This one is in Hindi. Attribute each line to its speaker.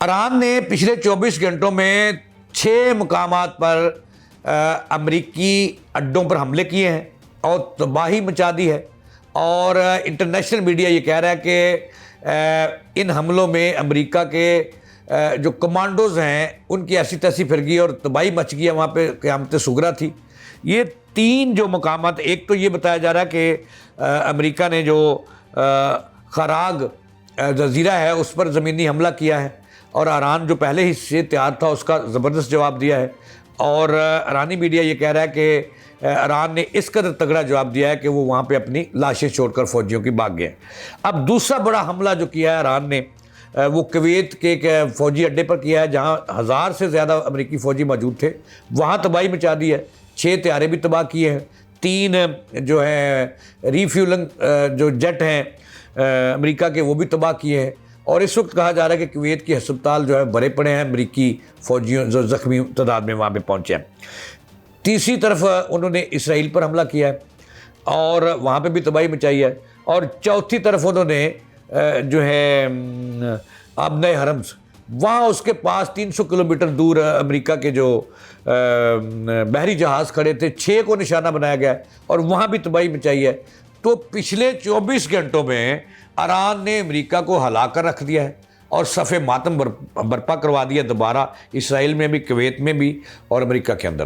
Speaker 1: ईरान ने पिछले 24 घंटों में 6 मुकामात पर अमरीकी अड्डों पर हमले किए हैं और तबाही मचा दी है। और इंटरनेशनल मीडिया ये कह रहा है कि इन हमलों में अमेरिका के जो कमांडोज़ हैं उनकी ऐसी तैसी फिर गई और तबाही मच गई है, वहाँ पे क़यामत सुगरा थी। ये 3 जो मुकामात, एक तो ये बताया जा रहा है कि अमेरिका ने जो खराग जजीरा है उस पर ज़मीनी हमला किया है और ईरान जो पहले ही से तैयार था उसका ज़बरदस्त जवाब दिया है। और ईरानी मीडिया ये कह रहा है कि ईरान ने इस कदर तगड़ा जवाब दिया है कि वो वहाँ पे अपनी लाशें छोड़कर फ़ौजियों की भाग गए। अब दूसरा बड़ा हमला जो किया है ईरान ने वो कुवैत के एक फ़ौजी अड्डे पर किया है जहाँ 1000 से ज़्यादा अमेरिकी फ़ौजी मौजूद थे। वहाँ तबाही मचा दी है, 6 तैयारे भी तबाह किए हैं, 3 जो है रीफ्यूलिंग जो जेट हैं अमेरिका के वो भी तबाह किए हैं। और इस वक्त कहा जा रहा है कि कुवैत के अस्पताल जो है भरे पड़े हैं अमेरिकी फ़ौजियों जो ज़ख्मी तादाद में वहाँ पे पहुँचे हैं। तीसरी तरफ उन्होंने इसराइल पर हमला किया है और वहाँ पे भी तबाही मचाई है। और चौथी तरफ उन्होंने जो है आबने हरम्स, वहाँ उसके पास 300 किलोमीटर दूर अमेरिका के जो बहरी जहाज़ खड़े थे 6 को निशाना बनाया गया और वहाँ भी तबाही मचाई है। तो पिछले 24 घंटों में ईरान ने अमेरिका को हिला कर रख दिया है और सफ़े मातम बर्पा करवा दिया दोबारा, इसराइल में भी, कुवैत में भी और अमेरिका के अंदर।